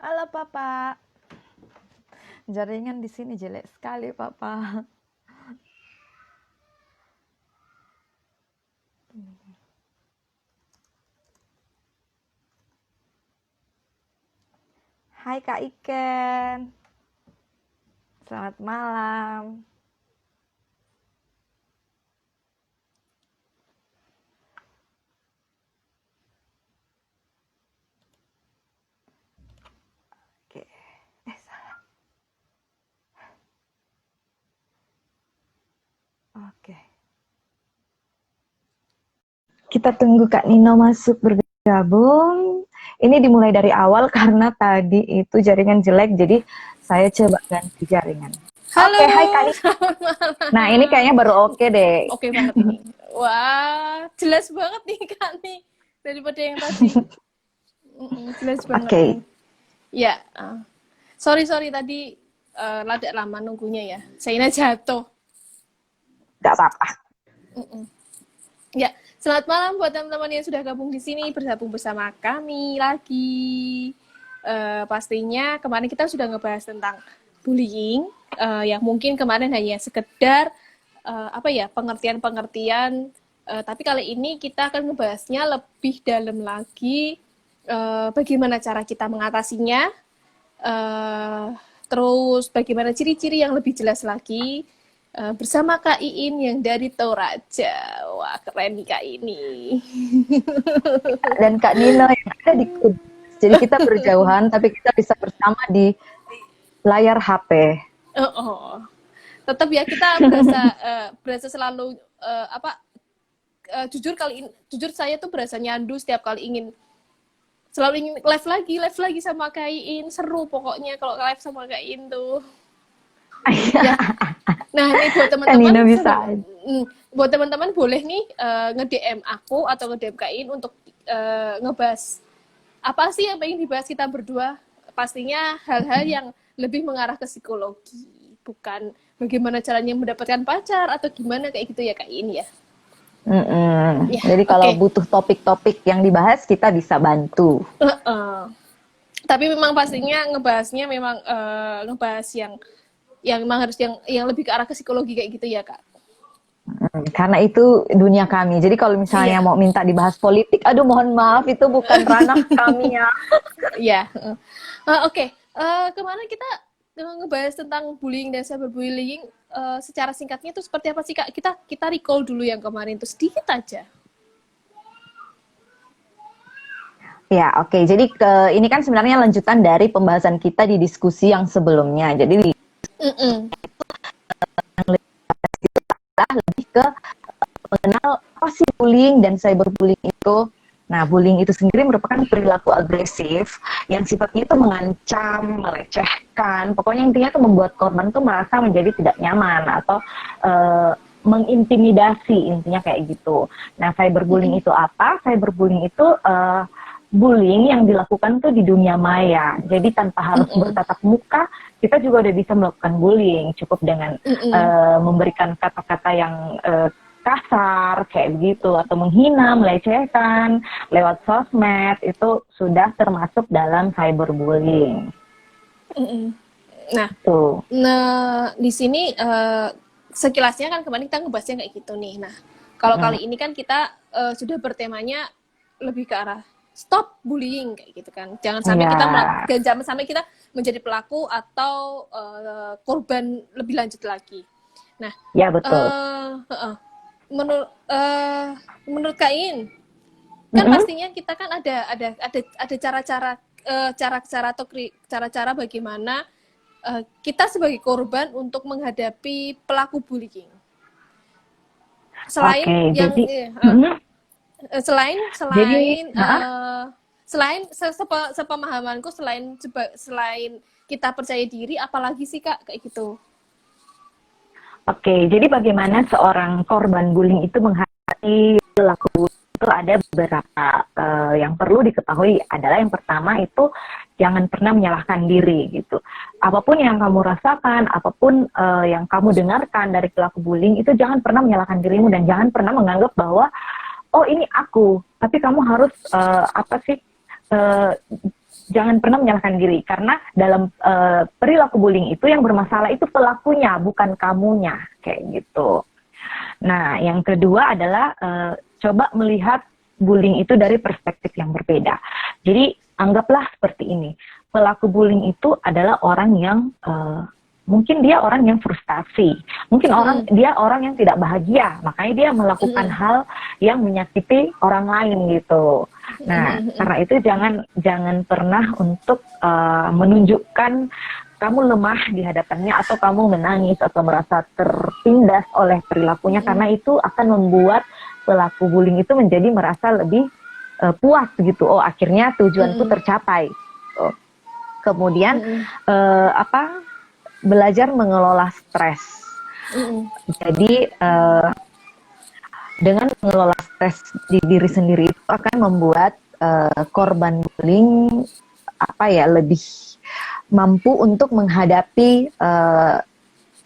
Halo Papa, jaringan di sini jelek sekali Papa. Hai Kak Iken, selamat malam. Oke, salah. Oke. Kita tunggu Kak Nino masuk bergabung. Ini dimulai dari awal karena tadi itu jaringan jelek, jadi saya coba ganti jaringan. Halo, Oke, hai Kak Nino. selamat malam. Nah, ini kayaknya baru oke deh. Oke banget ini. Wah, jelas banget nih Kak nih daripada yang tadi. Jelas banget Oke, nih. Ya, sorry tadi rada lama nunggunya ya. Saya jatuh. nggak apa-apa. Ya, selamat malam buat teman-teman yang sudah gabung di sini bergabung bersama kami lagi. Pastinya kemarin kita sudah ngebahas tentang bullying, yang mungkin kemarin hanya sekedar pengertian-pengertian, tapi kali ini kita akan ngebahasnya lebih dalam lagi, bagaimana cara kita mengatasinya, terus bagaimana ciri-ciri yang lebih jelas lagi, bersama Kak Iin yang dari Toraja. Wah, keren nih Kak ini. Dan Kak Nino yang ada di Kudus. Jadi kita berjauhan, tapi kita bisa bersama di layar HP. Tetap ya kita berasa selalu jujur saya tuh berasa nyandu setiap kali selalu ingin live lagi sama Kak Iin. Seru pokoknya kalau live sama Kak Iin tuh. Ya. Nah, ini buat teman-teman buat teman-teman boleh nih nge-DM aku atau nge-DM Kak Iin untuk ngebahas apa sih yang pengen dibahas kita berdua. Pastinya hal-hal yang lebih mengarah ke psikologi, bukan bagaimana caranya mendapatkan pacar atau gimana kayak gitu ya Kak Iin ya. Ya, jadi kalau butuh topik-topik yang dibahas, kita bisa bantu. Tapi memang pastinya ngebahasnya memang ngebahas yang memang harus yang lebih ke arah ke psikologi kayak gitu ya Kak. Karena itu dunia kami. Jadi kalau misalnya mau minta dibahas politik, aduh mohon maaf itu bukan ranah kami ya. Iya. Oke. Kemarin kita ngebahas tentang bullying dan cyberbullying. Secara singkatnya itu seperti apa sih Kak? Kita recall dulu yang kemarin itu sedikit aja. Ya, oke. Jadi ini kan sebenarnya lanjutan dari pembahasan kita di diskusi yang sebelumnya. Jadi lebih ke mengenal apa sih bullying dan cyberbullying itu. Nah, bullying itu sendiri merupakan perilaku agresif yang sifatnya itu mengancam, melecehkan, pokoknya intinya itu membuat korban tuh merasa menjadi tidak nyaman atau mengintimidasi, intinya kayak gitu. Nah, cyberbullying itu apa? Cyberbullying itu bullying yang dilakukan tuh di dunia maya. Jadi tanpa harus bertatap muka, kita juga udah bisa melakukan bullying. Cukup dengan memberikan kata-kata yang kasar kayak begitu atau menghina, melecehkan lewat sosmed, itu sudah termasuk dalam cyberbullying. Nah, di sini sekilasnya kan kemarin kita ngebahasnya kayak gitu nih. Nah, kalau kali ini kan kita sudah bertemanya lebih ke arah stop bullying kayak gitu kan. Jangan sampai kita menjadi pelaku atau korban lebih lanjut lagi. Nah, ya betul. Menurut Kak In, kan pastinya kita kan ada cara-cara bagaimana kita sebagai korban untuk menghadapi pelaku bullying. Selain sepemahamanku, selain kita percaya diri, apalagi sih Kak kayak gitu? Oke, jadi bagaimana seorang korban bullying itu menghadapi perilaku itu ada beberapa yang perlu diketahui. Adalah yang pertama itu jangan pernah menyalahkan diri gitu. Apapun yang kamu rasakan, apapun yang kamu dengarkan dari pelaku bullying itu jangan pernah menyalahkan dirimu dan jangan pernah menganggap bahwa oh ini aku, tapi kamu harus jangan pernah menyalahkan diri, karena dalam perilaku bullying itu yang bermasalah itu pelakunya, bukan kamunya, kayak gitu. Nah, yang kedua adalah coba melihat bullying itu dari perspektif yang berbeda. Jadi anggaplah seperti ini, pelaku bullying itu adalah orang yang mungkin dia orang yang frustasi, mungkin dia orang yang tidak bahagia, makanya dia melakukan hal yang menyakiti orang lain gitu. Nah, karena itu jangan pernah untuk menunjukkan kamu lemah di hadapannya, atau kamu menangis atau merasa tertindas oleh perilakunya, karena itu akan membuat pelaku bullying itu menjadi merasa lebih puas gitu. Oh, akhirnya tujuanku tercapai. Kemudian belajar mengelola stres. Jadi dengan mengelola stres di diri sendiri itu akan membuat korban bullying lebih mampu untuk menghadapi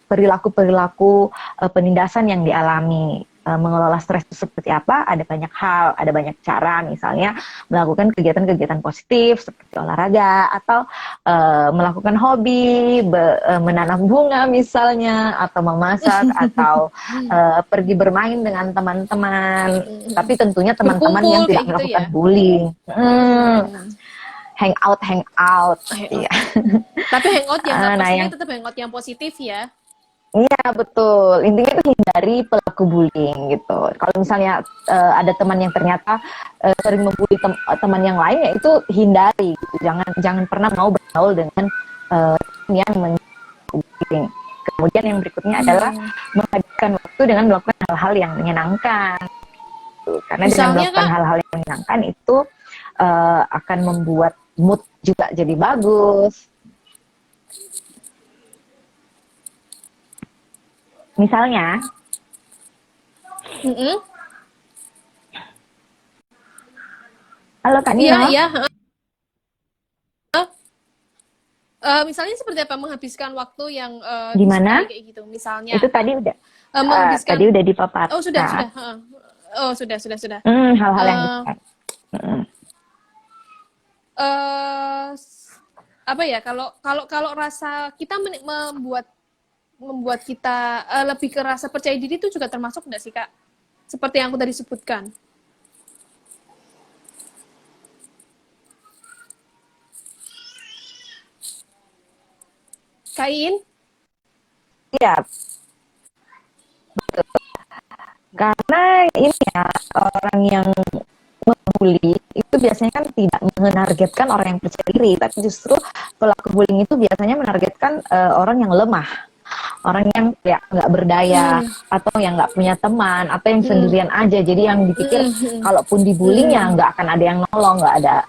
perilaku-perilaku penindasan yang dialami. Mengelola stres itu seperti apa? Ada banyak hal, ada banyak cara, misalnya melakukan kegiatan-kegiatan positif seperti olahraga, atau melakukan hobi, menanam bunga misalnya, atau memasak, atau pergi bermain dengan teman-teman. Tapi tentunya teman-teman yang tidak melakukan bullying. Hangout. Iya. Tapi hangout yang positif tetap hangout yang positif ya. Iya, betul. Intinya itu hindari pelaku bullying gitu. Kalau misalnya ada teman yang ternyata sering membuli teman yang lain, ya itu hindari gitu. Jangan pernah mau bergaul dengan yang bullying. Kemudian yang berikutnya adalah menghabiskan waktu dengan melakukan hal-hal yang menyenangkan. Karena dengan melakukan hal-hal yang menyenangkan itu akan membuat mood juga jadi bagus. Misalnya, halo Kak Nino. Iya. Misalnya seperti apa menghabiskan waktu yang gimana? Kayak gitu, misalnya. Itu tadi udah. Menghabiskan. Tadi udah dipaparkan. Oh sudah. Sudah. Hal-hal yang kalau rasa kita membuat kita lebih ke rasa percaya diri itu juga termasuk nggak sih Kak? Seperti yang aku tadi sebutkan. Kain? Iya. Betul. Karena ini ya, orang yang membuli itu biasanya kan tidak menargetkan orang yang percaya diri, tapi justru pelaku bullying itu biasanya menargetkan orang yang lemah, orang yang nggak berdaya, atau yang nggak punya teman, atau yang sendirian aja. Jadi yang dipikir kalaupun dibully ya nggak akan ada yang nolong,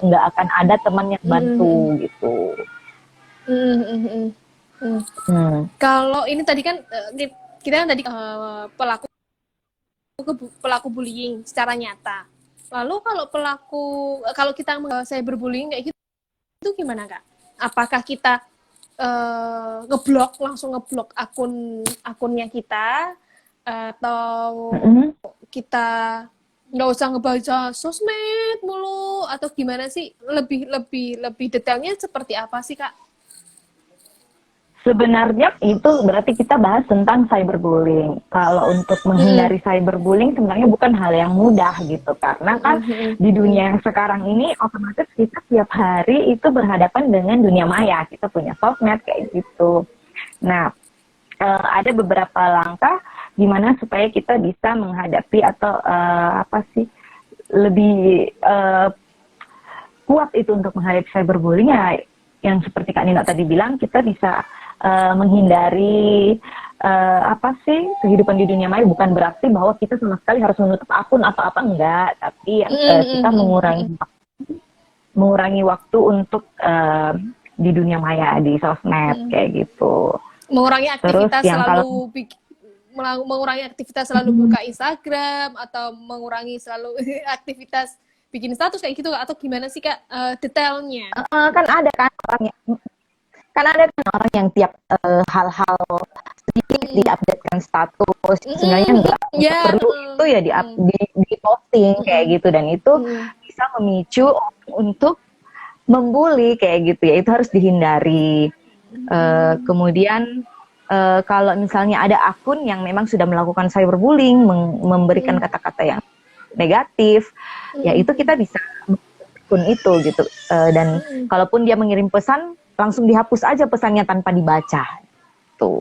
nggak akan ada teman yang bantu gitu. Kalau ini tadi kan kita kan tadi pelaku bullying secara nyata. Lalu kalau kita cyberbullying kayak gitu, itu gimana Kak? Apakah kita langsung ngeblok akunnya kita, atau kita nggak usah ngebaca sosmed mulu, atau gimana sih? Lebih detailnya seperti apa sih Kak? Sebenarnya itu berarti kita bahas tentang cyberbullying. Kalau untuk menghindari cyberbullying sebenarnya bukan hal yang mudah gitu, karena kan di dunia yang sekarang ini otomatis kita tiap hari itu berhadapan dengan dunia maya. Kita punya sosmed kayak gitu. Nah, ada beberapa langkah gimana supaya kita bisa menghadapi atau lebih kuat itu untuk menghadapi cyberbullying ya. Yang seperti Kak Nino tadi bilang, kita bisa menghindari kehidupan di dunia maya. Bukan berarti bahwa kita sama sekali harus menutup akun atau apa, enggak, tapi kita mengurangi waktu untuk di dunia maya, di sosmed kayak gitu. Mengurangi aktivitas mengurangi aktivitas selalu buka Instagram, atau mengurangi selalu aktivitas bikin status kayak gitu, atau gimana sih Kak detailnya? Kan ada orang yang tiap hal-hal sedikit diupdatekan status, sebenarnya nggak perlu itu ya di posting kayak gitu, dan itu bisa memicu untuk membuli kayak gitu ya, itu harus dihindari. Kemudian kalau misalnya ada akun yang memang sudah melakukan cyberbullying, memberikan kata-kata yang negatif, ya itu kita bisa akun itu gitu. Dan kalaupun dia mengirim pesan, langsung dihapus aja pesannya tanpa dibaca. Tuh.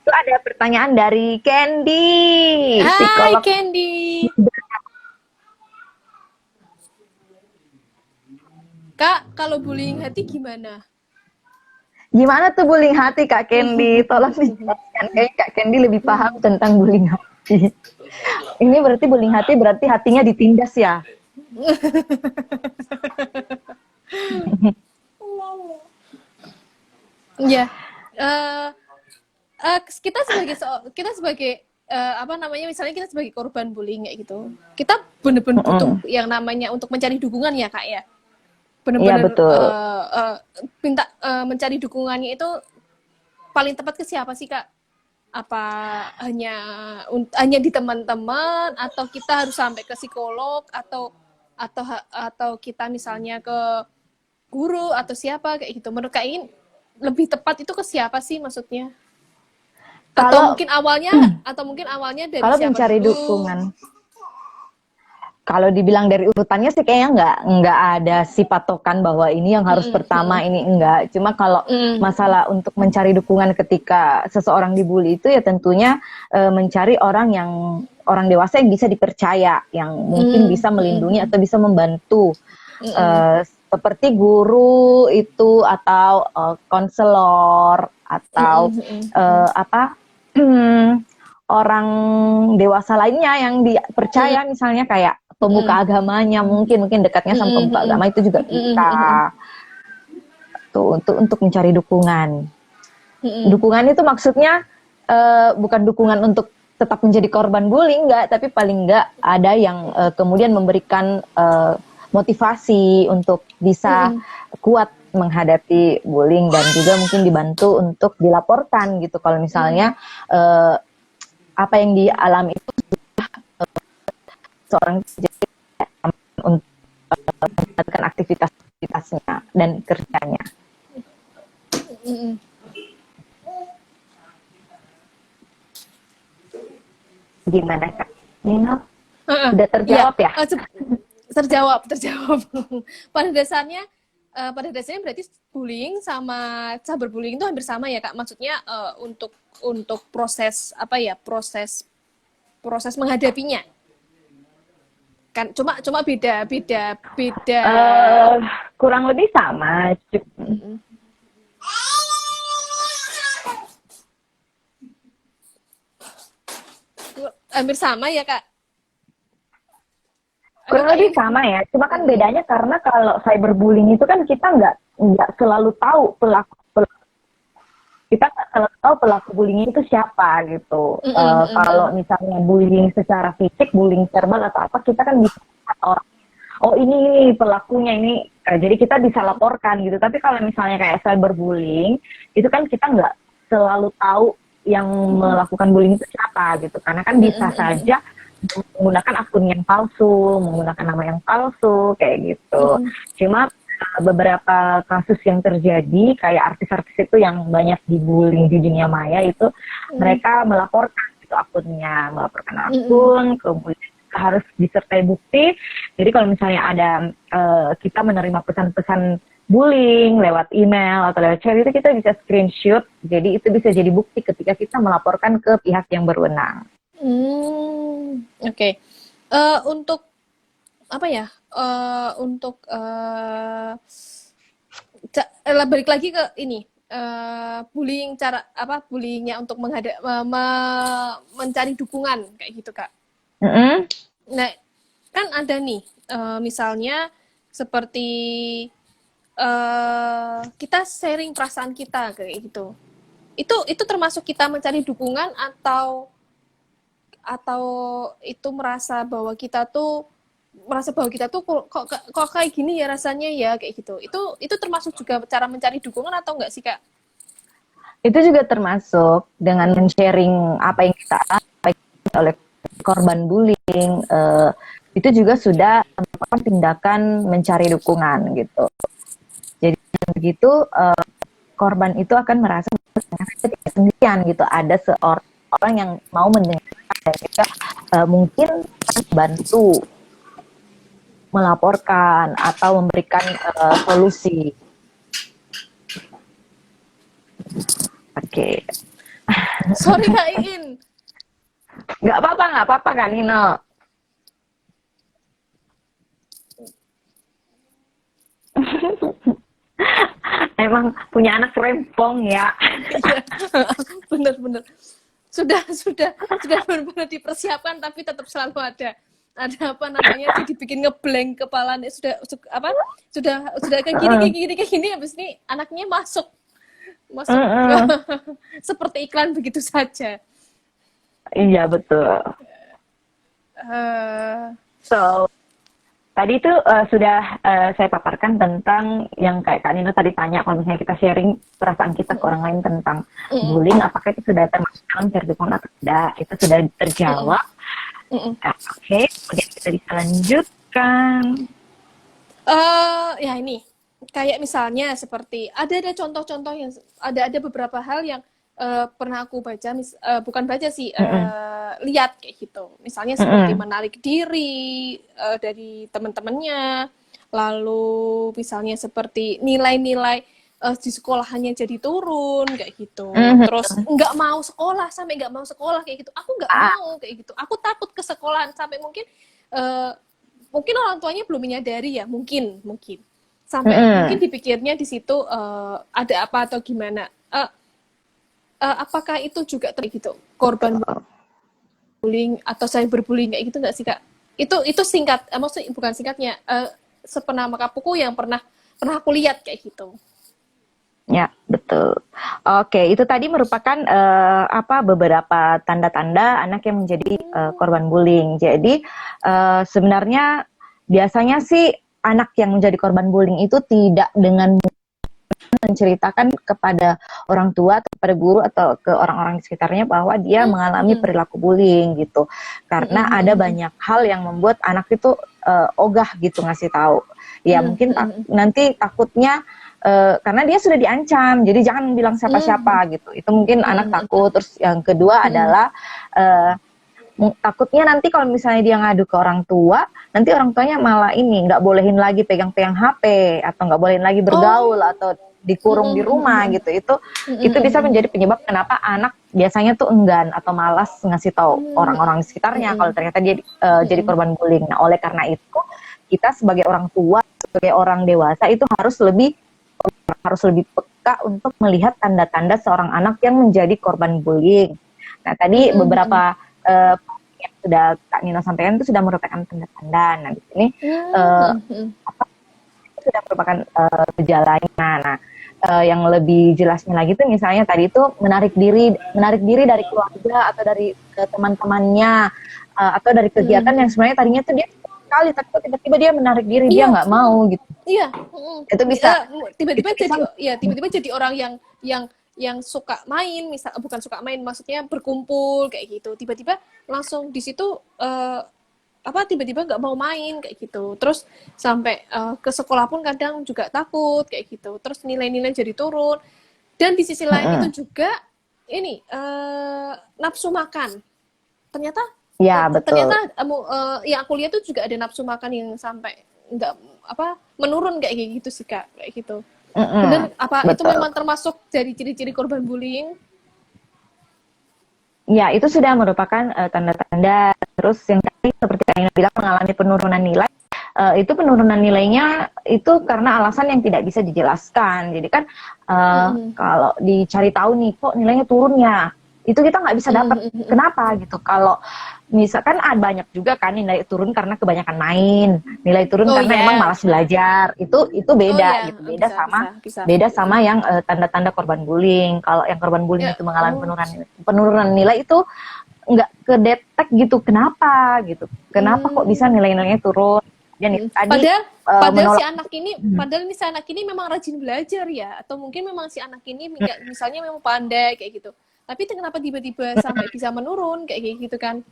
Itu ada pertanyaan dari Candy, Hai psikolog. Candy. Kak, kalau bullying hati gimana? Gimana tuh bullying hati Kak Candy? Tolong dijelaskan. Kayak Kak Candy lebih paham tentang bullying hati. Ini berarti bullying hati berarti hatinya ditindas ya? Ya, kita sebagai apa namanya, misalnya kita sebagai korban bullying kayak gitu, kita bener-bener butuh yang namanya untuk mencari dukungan ya Kak ya. Bener-bener Iya, betul. minta mencari dukungannya itu paling tepat ke siapa sih Kak? Apa hanya di teman-teman, atau kita harus sampai ke psikolog, atau kita misalnya ke guru atau siapa kayak gitu? Menurut Kak ini lebih tepat itu ke siapa sih maksudnya? Atau mungkin awalnya dari kalau siapa mencari dulu? dukungan. Kalau dibilang dari urutannya sih kayaknya nggak ada si patokan bahwa ini yang harus pertama, ini enggak. Cuma kalau masalah untuk mencari dukungan ketika seseorang dibully itu ya tentunya mencari orang dewasa yang bisa dipercaya, yang mungkin bisa melindungi atau bisa membantu. Seperti guru itu, atau konselor, atau orang dewasa lainnya yang dipercaya, misalnya kayak pemuka agamanya, mungkin dekatnya sama pemuka agama itu juga bisa. Tuh, untuk mencari dukungan. Dukungan itu maksudnya bukan dukungan untuk tetap menjadi korban bullying, enggak, tapi paling enggak ada yang kemudian memberikan motivasi untuk bisa kuat menghadapi bullying, dan juga mungkin dibantu untuk dilaporkan gitu kalau misalnya apa yang dialami itu seorang untuk melakukan aktivitasnya dan kerjanya. Gimana Kak Nino? Sudah terjawab ya? Terjawab. Pada dasarnya berarti bullying sama cyberbullying itu hampir sama ya Kak. Maksudnya untuk proses apa ya, proses menghadapinya kan cuma beda kurang lebih sama. Hampir sama ya Kak. Kurang lebih sama ya, cuma kan bedanya karena kalau cyberbullying itu kan kita nggak selalu tahu kita nggak selalu tahu pelaku bullying itu siapa gitu. Kalau misalnya bullying secara fisik, bullying verbal atau apa, kita kan bisa lihat orang, oh ini pelakunya ini, jadi kita bisa laporkan gitu. Tapi kalau misalnya kayak cyberbullying, itu kan kita nggak selalu tahu yang melakukan bullying itu siapa gitu, karena kan bisa saja menggunakan akun yang palsu, menggunakan nama yang palsu kayak gitu. Cuma beberapa kasus yang terjadi kayak artis-artis itu yang banyak dibullying di dunia maya itu mereka melaporkan gitu akunnya, melaporkan akun, kemudian harus disertai bukti. Jadi kalau misalnya ada kita menerima pesan-pesan bullying lewat email atau lewat chat, itu kita bisa screenshot. Jadi itu bisa jadi bukti ketika kita melaporkan ke pihak yang berwenang. Oke. Untuk apa ya? Balik lagi ke ini. Bullying, cara apa bullyingnya untuk mencari dukungan kayak gitu Kak. Nah, kan ada nih misalnya seperti kita sharing perasaan kita kayak gitu. Itu termasuk kita mencari dukungan, atau itu merasa bahwa kita tuh kok kayak gini ya rasanya ya kayak gitu. Itu termasuk juga cara mencari dukungan atau enggak sih Kak? Itu juga termasuk dengan men-sharing apa yang kita alami oleh korban bullying, itu juga sudah melakukan tindakan mencari dukungan gitu. Jadi begitu korban itu akan merasa tidak sendirian gitu, ada seorang yang mau mendengarkan dan juga mungkin bantu melaporkan atau memberikan solusi. Oke. Sorry Kak Iin. Nggak apa-apa Kak Nino. Emang punya anak rempong ya. Bener-bener. Sudah benar-benar dipersiapkan, tapi tetap selalu ada apa namanya, dibikin ngeblank kepala. Sudah kayak gini, habis ini anaknya masuk seperti iklan begitu saja. Iya betul. So tadi itu sudah saya paparkan tentang yang kayak Kak Nino tadi tanya, kalau misalnya kita sharing perasaan kita ke orang lain tentang bullying, apakah itu sudah termasuk dalam cerdukan atau tidak, itu sudah terjawab. Oke, kemudian kita bisa lanjutkan. Ya ini, kayak misalnya seperti ada contoh-contoh yang ada beberapa hal yang pernah aku baca, bukan baca sih, lihat kayak gitu. Misalnya seperti menarik diri dari teman-temannya, lalu misalnya seperti nilai-nilai di sekolahannya jadi turun kayak gitu. Terus nggak mau sekolah, sampai nggak mau sekolah kayak gitu. Aku nggak mau kayak gitu. Aku takut ke sekolahan, sampai mungkin orang tuanya belum menyadari ya, mungkin sampai mungkin dipikirnya di situ ada apa atau gimana. Apakah itu juga gitu korban bullying atau cyberbullying kayak gitu nggak sih Kak? Itu singkat, maksudnya bukan singkatnya, sepenama Kapuku yang pernah aku lihat kayak gitu. Ya betul. Oke, itu tadi merupakan beberapa tanda-tanda anak yang menjadi korban bullying. Jadi sebenarnya biasanya sih anak yang menjadi korban bullying itu tidak dengan menceritakan kepada orang tua atau kepada guru atau ke orang-orang di sekitarnya bahwa dia mengalami perilaku bullying gitu. Karena ada banyak hal yang membuat anak itu ogah gitu ngasih tahu. Ya mungkin nanti takutnya karena dia sudah diancam, jadi jangan bilang siapa-siapa gitu. Itu mungkin anak takut. Terus yang kedua adalah takutnya nanti kalau misalnya dia ngadu ke orang tua, nanti orang tuanya malah ini nggak bolehin lagi pegang-pegang HP atau nggak bolehin lagi bergaul atau dikurung di rumah gitu. Itu bisa menjadi penyebab kenapa anak biasanya tuh enggan atau malas ngasih tahu orang-orang di sekitarnya kalau ternyata dia jadi korban bullying. Nah, oleh karena itu kita sebagai orang tua, sebagai orang dewasa itu harus lebih peka untuk melihat tanda-tanda seorang anak yang menjadi korban bullying. Nah, tadi beberapa yang sudah Kak Nino sampaikan itu sudah merupakan tanda-tanda. Nah, di sini itu sudah merupakan gejalanya. Nah, yang lebih jelasnya lagi tuh misalnya tadi itu menarik diri dari keluarga atau dari teman-temannya atau dari kegiatan yang sebenarnya tadinya tuh dia sekali, tapi tiba-tiba dia menarik diri, dia nggak mau gitu. Iya. Itu bisa tiba-tiba jadi orang yang suka main, bukan suka main, maksudnya berkumpul kayak gitu. Tiba-tiba langsung di situ tiba-tiba nggak mau main kayak gitu. Terus sampai ke sekolah pun kadang juga takut kayak gitu. Terus nilai-nilai jadi turun. Dan di sisi lain itu juga ini nafsu makan. Ternyata yang aku lihat tuh juga ada nafsu makan yang sampai nggak menurun kayak gitu sih Kak, kayak gitu. Dan itu memang termasuk dari ciri-ciri korban bullying? Ya, itu sudah merupakan tanda-tanda. Terus yang tadi seperti yang bilang mengalami penurunan nilai, itu penurunan nilainya itu karena alasan yang tidak bisa dijelaskan. Jadi kan kalau dicari tahu nih kok nilainya turunnya, itu kita nggak bisa dapat kenapa gitu. Kalau misalkan ada banyak juga kan nilai turun karena kebanyakan main, nilai turun karena emang malas belajar, itu beda gitu, beda sama yang tanda-tanda korban bullying. Kalau yang korban bullying itu mengalami penurunan nilai itu nggak kedetek gitu, kenapa kok bisa nilai-nilainya turun. Dan padahal si anak ini memang rajin belajar ya, atau mungkin memang si anak ini misalnya memang pandai kayak gitu. Tapi kenapa tiba-tiba sampai bisa menurun kayak gitu kan?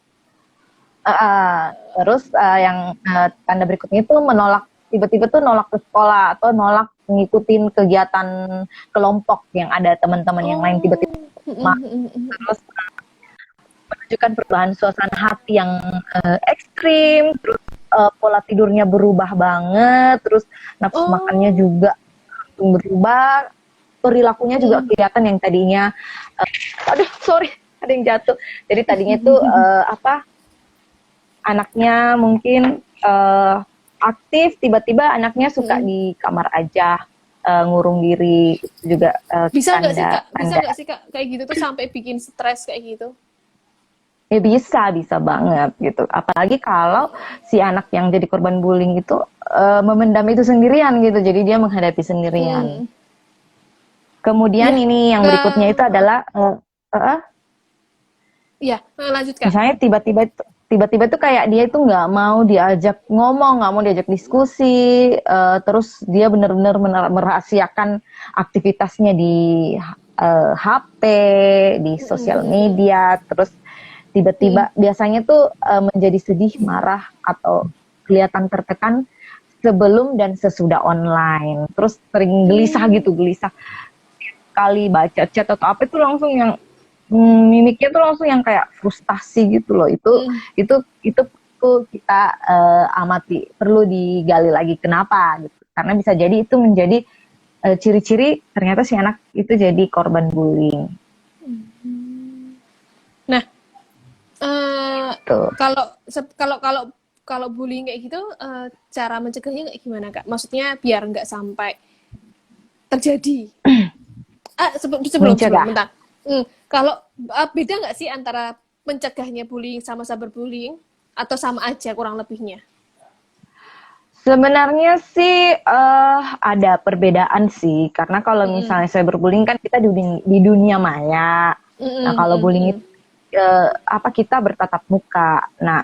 Terus yang tanda berikutnya itu menolak, tiba-tiba tuh nolak ke sekolah atau nolak ngikutin kegiatan kelompok yang ada teman-teman yang lain, tiba-tiba terus menunjukkan perubahan suasana hati yang ekstrim, terus pola tidurnya berubah banget, terus nafsu makannya juga langsung berubah, perilakunya juga kelihatan yang tadinya aduh sorry ada yang jatuh, jadi tadinya tuh anaknya mungkin aktif, tiba-tiba anaknya suka di kamar aja, ngurung diri, itu juga Bisa nggak sih Kak? Bisa nggak sih Kak kayak gitu tuh sampai bikin stres kayak gitu? ya bisa banget gitu. Apalagi kalau si anak yang jadi korban bullying itu memendam itu sendirian gitu, jadi dia menghadapi sendirian. Kemudian Ya, ini yang berikutnya itu adalah ya lanjut Kak. misalnya tiba-tiba tuh kayak dia itu nggak mau diajak ngomong, nggak mau diajak diskusi, terus dia benar-benar merahasiakan aktivitasnya di HP, di sosial media, terus tiba-tiba biasanya tuh menjadi sedih, marah, atau kelihatan tertekan sebelum dan sesudah online, terus sering gelisah gitu, gelisah kali baca chat atau apa itu langsung yang mimiknya tuh langsung yang kayak frustasi gitu loh. Itu kita amati, perlu digali lagi kenapa gitu, karena bisa jadi itu menjadi ciri-ciri ternyata si anak itu jadi korban bullying. Nah, Tuh. kalau bullying kayak gitu, cara mencegahnya kayak gimana Kak? Maksudnya biar nggak sampai terjadi. Sebelum bentar. Kalau beda nggak sih antara mencegahnya bullying sama cyberbullying, atau sama aja kurang lebihnya? Sebenarnya sih ada perbedaan sih, karena kalau misalnya cyberbullying kan kita di dunia maya. Nah kalau bullying itu kita bertatap muka. Nah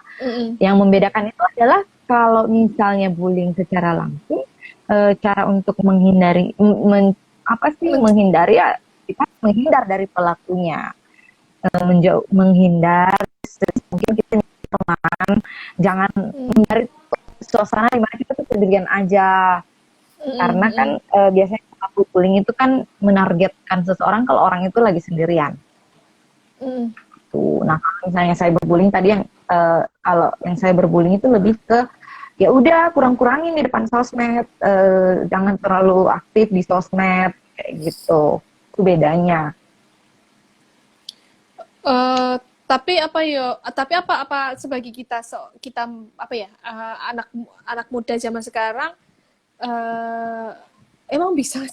yang membedakan itu adalah kalau misalnya bullying secara langsung, cara untuk menghindari menghindari ya kita menghindar dari pelakunya, menghindar, mungkin kita teman, jangan menghindari suasana di mana kita tuh sendirian aja, karena kan biasanya pelaku bullying itu kan menargetkan seseorang kalau orang itu lagi sendirian. Tuh, nah kalau misalnya cyberbullying tadi yang kalau yang cyberbullying itu lebih ke ya udah kurang-kurangin di depan sosmed, jangan terlalu aktif di sosmed kayak gitu. Itu bedanya. Tapi apa sebagai kita apa ya, anak muda zaman sekarang, emang bisa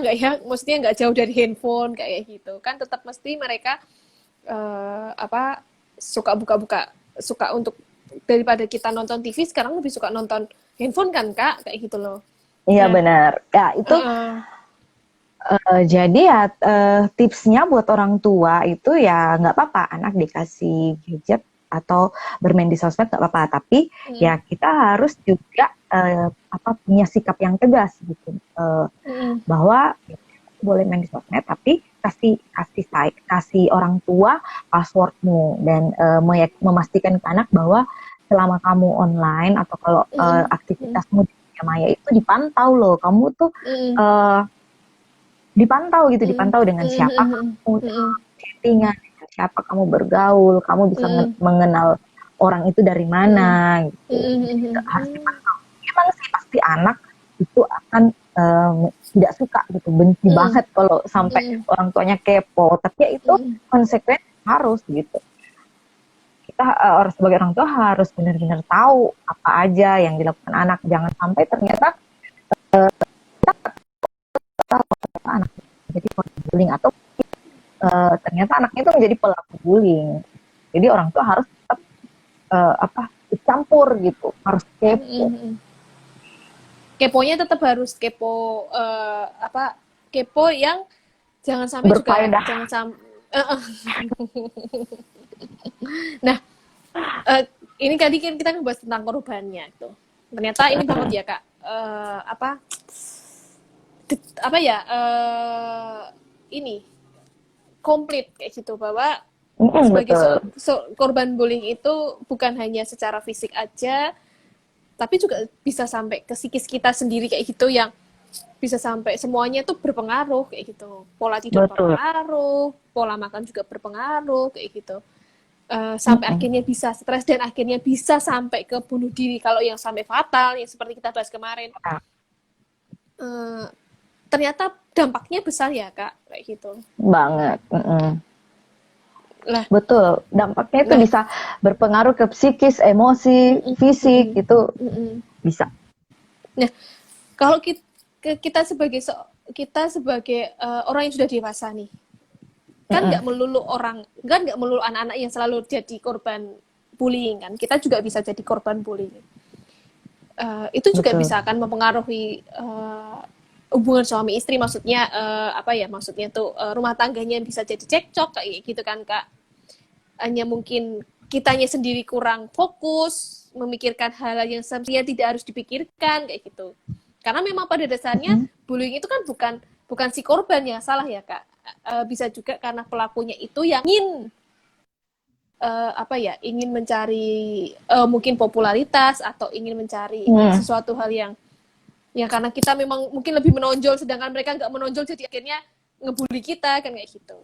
nggak ya, maksudnya nggak jauh dari handphone kayak gitu kan, tetap mesti mereka suka suka untuk, daripada kita nonton TV sekarang lebih suka nonton handphone kan Kak, kayak gitu loh. Iya benar. Ya itu jadi ya tipsnya buat orang tua itu ya nggak apa-apa anak dikasih gadget atau bermain di sosmed nggak apa-apa, tapi ya kita harus juga punya sikap yang tegas gitu, bahwa boleh main di sosmed tapi kasih orang tua passwordmu dan memastikan ke anak bahwa selama kamu online atau kalau aktivitasmu di dunia maya itu dipantau loh, kamu tuh dipantau dengan siapa kamu chattingan, dengan siapa kamu bergaul, kamu bisa mengenal orang itu dari mana gitu. Harus dipantau. Emang sih pasti anak itu akan tidak suka gitu, benci banget kalau sampai orang tuanya kepo, tapi ya itu konsekuensi harus gitu. Kita sebagai orang tua harus benar-benar tahu apa aja yang dilakukan anak, jangan sampai ternyata anak jadi korban bullying atau ternyata anaknya itu menjadi pelaku bullying. Jadi orang tua harus tetap campur gitu, harus kepo. Keponya tetap harus kepo, kepo yang jangan sampai berfaedah. Juga jangan sampai. Nah, ini tadi kan kita ngebahas tentang korbannya tuh. Ternyata ini banget ya Kak, ini komplit kayak gitu, bahwa sebagai betul. korban bullying itu bukan hanya secara fisik aja, tapi juga bisa sampai ke psikis kita sendiri kayak gitu, yang bisa sampai semuanya tuh berpengaruh kayak gitu. Pola tidur Betul. berpengaruh, pola makan juga berpengaruh kayak gitu. Sampai akhirnya bisa stres dan akhirnya bisa sampai ke bunuh diri kalau yang sampai fatal yang seperti kita bahas kemarin. Ternyata dampaknya besar ya Kak kayak gitu. Banget. Lah, Betul, dampaknya itu bisa berpengaruh ke psikis, emosi, fisik, itu bisa. Nah, kalau kita sebagai orang yang sudah dewasa nih, kan nggak melulu anak-anak yang selalu jadi korban bullying kan, kita juga bisa jadi korban bullying. Itu juga Betul. bisa akan mempengaruhi hubungan suami istri, maksudnya maksudnya tuh rumah tangganya bisa jadi cekcok kayak gitu kan Kak. Hanya mungkin kitanya sendiri kurang fokus memikirkan hal yang sebenarnya tidak harus dipikirkan kayak gitu. Karena memang pada dasarnya bullying itu kan bukan si korban yang salah ya Kak. Bisa juga karena pelakunya itu yang ingin mencari mungkin popularitas atau ingin mencari sesuatu hal yang karena kita memang mungkin lebih menonjol sedangkan mereka nggak menonjol, jadi akhirnya ngebully kita kan kayak gitu.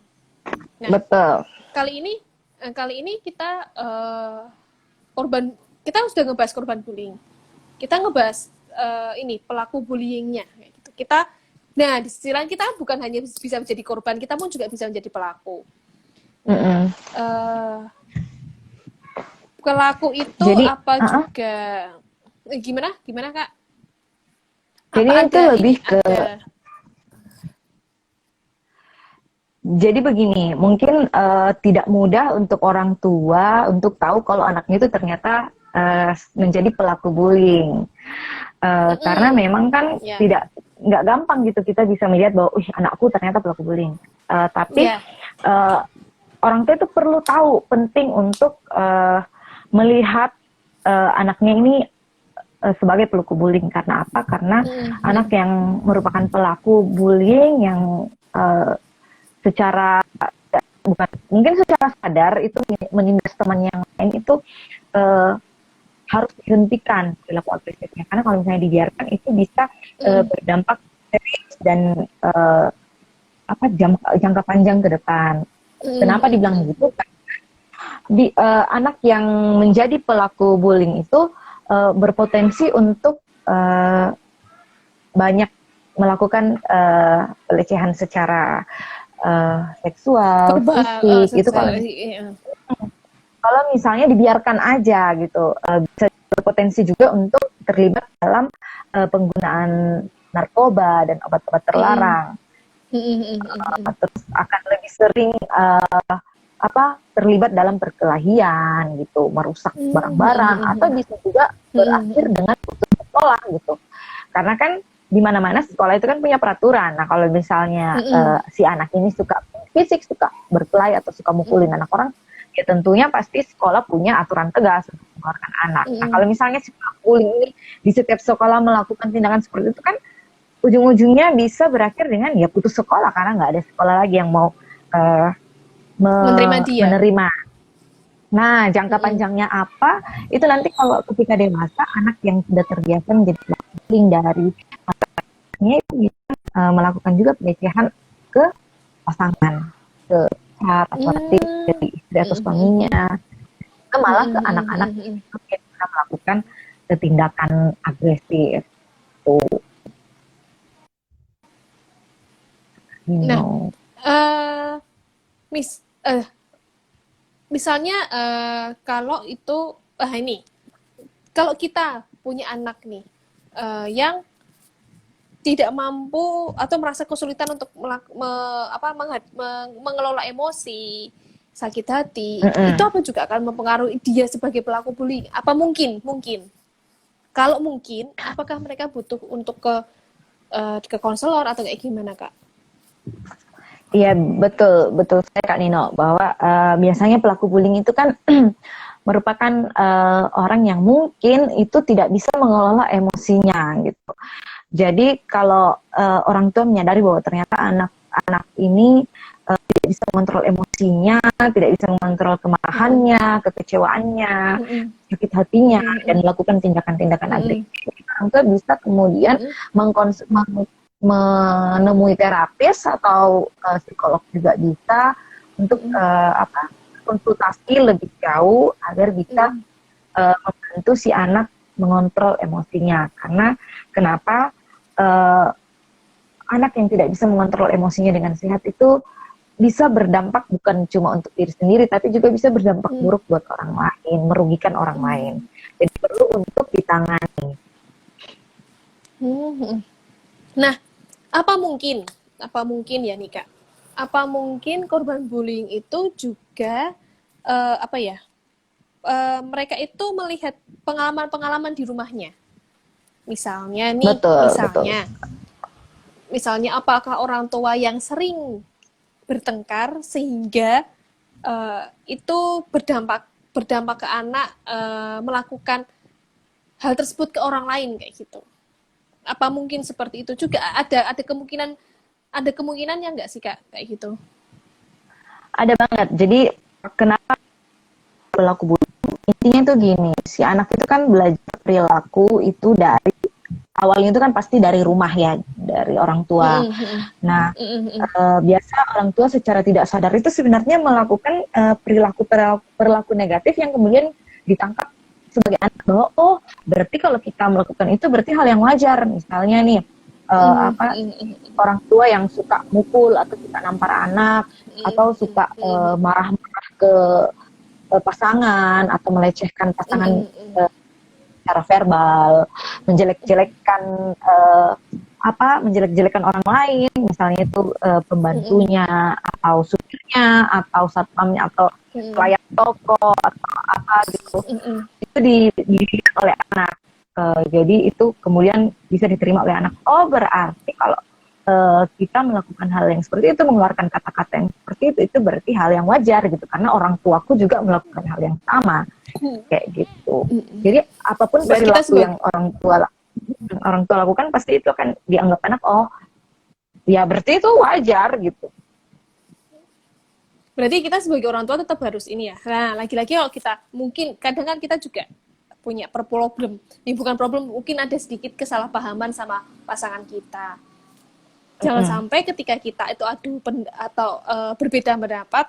Nah, betul. Kali ini kita kita sudah ngebahas korban bullying. Kita ngebahas ini pelaku bullyingnya kayak gitu. Nah, di sisi lain kita bukan hanya bisa menjadi korban, kita pun juga bisa menjadi pelaku. Pelaku itu jadi, juga gimana Kak? Jadi itu lebih ke jadi begini, mungkin tidak mudah untuk orang tua untuk tahu kalau anaknya itu ternyata menjadi pelaku bullying. Karena memang kan nggak gampang gitu kita bisa melihat bahwa anakku ternyata pelaku bullying. Tapi orang tua itu perlu tahu, penting untuk melihat anaknya ini sebagai pelaku bullying. Karena apa? Karena anak yang merupakan pelaku bullying yang secara mungkin secara sadar itu menindas teman yang lain itu harus dihentikan perilaku agresifnya, karena kalau misalnya dibiarkan itu bisa berdampak serius dan jangka panjang ke depan. Kenapa dibilang gitu? Anak yang menjadi pelaku bullying itu berpotensi untuk banyak melakukan pelecehan secara seksual, fisik, itu kalau misalnya dibiarkan aja gitu, bisa berpotensi juga untuk terlibat dalam penggunaan narkoba dan obat-obat terlarang. Terus akan lebih sering terlibat dalam perkelahian gitu, merusak barang-barang, atau bisa juga berakhir dengan putus sekolah gitu. Karena kan di mana-mana sekolah itu kan punya peraturan. Nah, kalau misalnya si anak ini suka fisik, suka berkelahi atau suka mukulin anak orang, ya tentunya pasti sekolah punya aturan tegas untuk mengeluarkan anak. Nah, kalau misalnya si pelaku ini di setiap sekolah melakukan tindakan seperti itu kan ujung-ujungnya bisa berakhir dengan ya putus sekolah, karena nggak ada sekolah lagi yang mau menerima. Nah, jangka panjangnya apa? Itu nanti kalau ketika dewasa, anak yang sudah terbiasa menjadi bullying dari masanya itu bisa melakukan juga pelecehan ke pasangan, ke atau nanti dari istri atau suaminya, malah ke anak-anak yang bisa melakukan tindakan agresif. Misalnya kalau itu kalau kita punya anak nih yang tidak mampu atau merasa kesulitan untuk mengelola emosi, sakit hati, itu apa juga akan mempengaruhi dia sebagai pelaku bullying? Apa mungkin? Kalau mungkin, apakah mereka butuh untuk ke konselor atau kayak gimana, Kak? Iya, betul saya Kak Nino, bahwa biasanya pelaku bullying itu kan merupakan orang yang mungkin itu tidak bisa mengelola emosinya gitu. Jadi kalau orang tua menyadari bahwa ternyata anak-anak ini tidak bisa bisa mengontrol emosinya, tidak bisa mengontrol kemarahannya, kekecewaannya, sakit hatinya, dan melakukan tindakan-tindakan agresif. Orang tua bisa kemudian menemui terapis atau psikolog juga bisa untuk konsultasi lebih jauh agar bisa membantu si anak mengontrol emosinya. Karena kenapa anak yang tidak bisa mengontrol emosinya dengan sehat itu bisa berdampak bukan cuma untuk diri sendiri, tapi juga bisa berdampak buruk buat orang lain, merugikan orang lain. Jadi perlu untuk ditangani. Nah, apa mungkin ya nih Kak? Apa mungkin korban bullying itu juga mereka itu melihat pengalaman-pengalaman di rumahnya? Misalnya nih, Betul. Misalnya apakah orang tua yang sering bertengkar sehingga itu berdampak ke anak melakukan hal tersebut ke orang lain kayak gitu. Apa mungkin seperti itu juga ada kemungkinan yang nggak sih Kak kayak gitu? Ada banget. Jadi kenapa perilaku bullying? Intinya itu gini, si anak itu kan belajar perilaku itu dari awalnya itu kan pasti dari rumah ya, dari orang tua. Nah, biasa orang tua secara tidak sadar itu sebenarnya melakukan perilaku negatif yang kemudian ditangkap sebagai anak bahwa oh berarti kalau kita melakukan itu berarti hal yang wajar. Misalnya nih orang tua yang suka mukul atau suka nampar anak atau suka marah-marah ke pasangan atau melecehkan pasangan secara verbal, menjelek-jelekan orang lain, misalnya itu pembantunya atau supirnya atau satpamnya atau pelayan toko atau apa gitu, itu dididik oleh anak. Jadi itu kemudian bisa diterima oleh anak. Oh berarti kalau kita melakukan hal yang seperti itu, mengeluarkan kata-kata yang seperti itu berarti hal yang wajar gitu, karena orang tuaku juga melakukan hal yang sama kayak gitu. Jadi apapun perilaku yang orang tua lakukan pasti itu akan dianggap anak oh ya berarti itu wajar gitu. Berarti kita sebagai orang tua tetap harus ini ya. Nah lagi-lagi kalau kita mungkin kadang kan kita juga punya problem, ini bukan problem, mungkin ada sedikit kesalahpahaman sama pasangan kita. Jangan sampai ketika kita itu berbeda pendapat,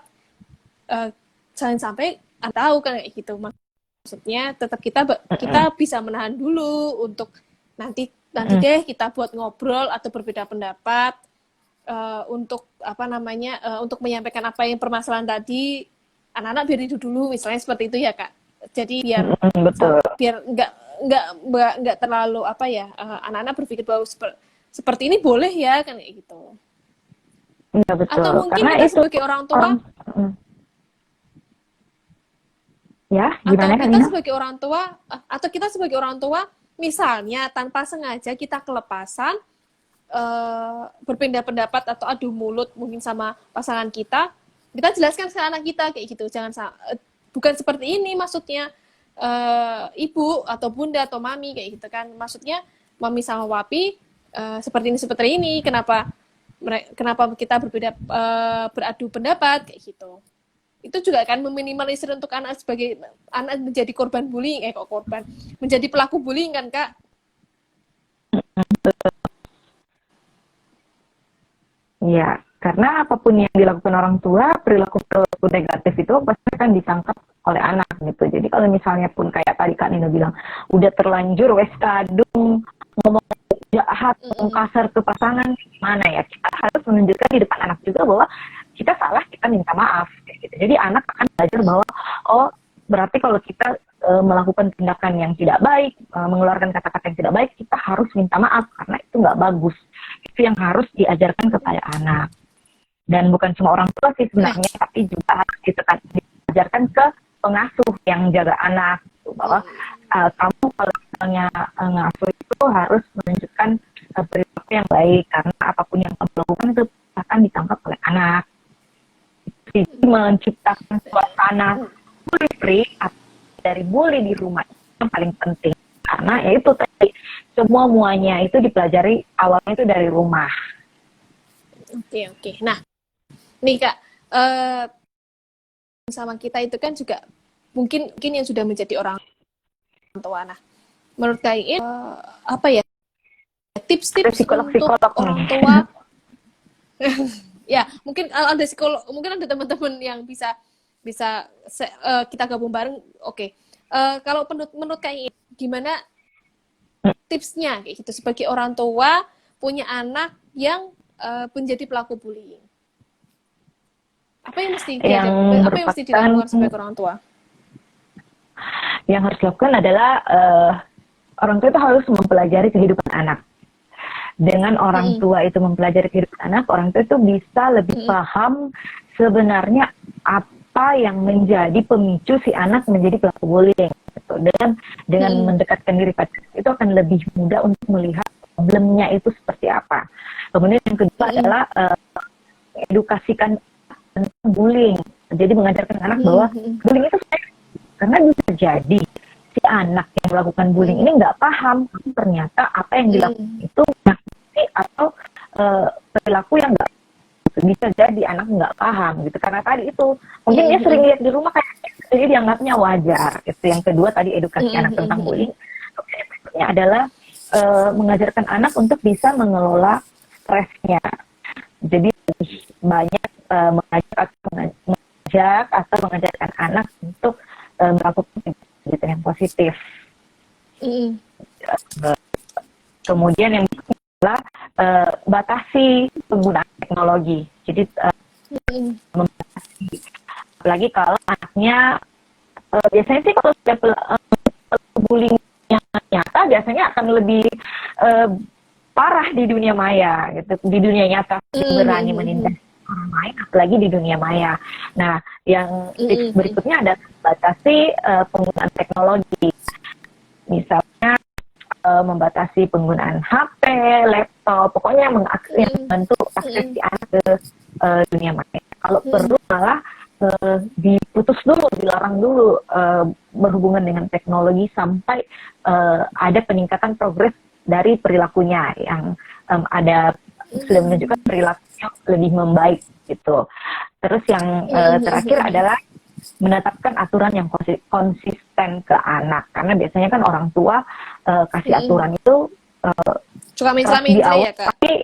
jangan sampai tahu kan kayak gitu. Maksudnya tetap kita bisa menahan dulu untuk nanti deh kita buat ngobrol atau berbeda pendapat untuk untuk menyampaikan apa yang permasalahan tadi, anak-anak biar hidup dulu misalnya seperti itu ya Kak. Jadi biar nggak terlalu anak-anak berpikir bahwa seperti ini boleh ya kan kayak gitu. Ya, betul. Atau mungkin karena kita itu sebagai orang tua atau kita sebagai orang tua misalnya tanpa sengaja kita kelepasan berpindah pendapat atau adu mulut mungkin sama pasangan kita jelaskan ke anak kita kayak gitu, bukan seperti ini maksudnya ibu atau bunda atau mami kayak gitu kan, maksudnya mami sama papi seperti ini, kenapa kita berbeda beradu pendapat kayak gitu. Itu juga akan meminimalisir untuk anak sebagai anak menjadi korban bullying, menjadi pelaku bullying kan Kak? Iya, karena apapun yang dilakukan orang tua, perilaku negatif itu pasti akan ditangkap oleh anak gitu. Jadi kalau misalnya pun kayak tadi Kak Nino bilang, udah terlanjur wes kadung ngomong jahat, ngomong kasar ke pasangan, gimana ya? Kita harus menunjukkan di depan anak juga bahwa kita salah, kita minta maaf. Gitu. Jadi anak akan belajar bahwa, oh berarti kalau kita melakukan tindakan yang tidak baik, mengeluarkan kata-kata yang tidak baik, kita harus minta maaf karena itu nggak bagus. Itu yang harus diajarkan kepada anak. Dan bukan cuma orang tua sih sebenarnya, tapi juga harus diajarkan ke pengasuh yang jaga anak. Gitu. Bahwa kamu kalau misalnya ngasuh itu harus menunjukkan perilaku yang baik, karena apapun yang kamu lakukan itu akan ditangkap oleh anak. Jadi menciptakan suasana bully free dari bully di rumah yang paling penting, karena ya itu tadi semuanya itu dipelajari awalnya itu dari rumah. Oke. Nah, nih Kak, eh sama kita itu kan juga mungkin yang sudah menjadi orang tua. Nah, menurut Kak Iin, apa ya tips-tips untuk psikolog orang nih. tua? Ya, mungkin ada psikolog, mungkin ada teman-teman yang bisa kita gabung bareng. Oke. Kalau menurut Kak Iin, gimana tipsnya kayak gitu sebagai orang tua punya anak yang menjadi pelaku bullying? Apa yang mesti dilakukan sebagai orang tua? Yang harus dilakukan adalah orang tua itu harus mempelajari kehidupan anak. Dengan orang tua itu mempelajari kehidupan anak, orang tua itu bisa lebih paham sebenarnya apa yang menjadi pemicu si anak menjadi pelaku bullying. Gitu. Dengan mendekatkan diri pada itu akan lebih mudah untuk melihat problemnya itu seperti apa. Kemudian yang kedua adalah edukasikan tentang bullying. Jadi mengajarkan anak bahwa bullying itu karena bisa jadi si anak yang melakukan bullying ini nggak paham ternyata apa yang dilakukan itu menyakiti atau perilaku yang nggak bisa jadi anak nggak paham gitu karena tadi itu mungkin dia sering lihat di rumah kayak jadi dianggapnya wajar. Itu yang kedua tadi edukasi anak tentang bullying. Yang berikutnya adalah mengajarkan anak untuk bisa mengelola stresnya. Jadi banyak mengajak atau mengajarkan anak untuk melakukan kegiatan yang positif. Kemudian yang adalah batasi penggunaan teknologi. Jadi membatasi. Apalagi kalau anaknya biasanya sih kalau sudah bullying yang nyata biasanya akan lebih parah di dunia maya gitu. Di dunia nyata berani menindas orang lain, apalagi di dunia maya. Nah, yang tips berikutnya adalah batasi penggunaan teknologi. Misalnya membatasi penggunaan HP, laptop, pokoknya membantu akses si anak ke dunia maya. Kalau perlu malah diputus dulu, dilarang dulu berhubungan dengan teknologi sampai ada peningkatan progres dari perilakunya yang ada sudah menunjukkan perilakunya lebih membaik gitu. Terus yang terakhir adalah menetapkan aturan yang konsisten ke anak karena biasanya kan orang tua kasih aturan itu suka minta-minta ya Kak. Tapi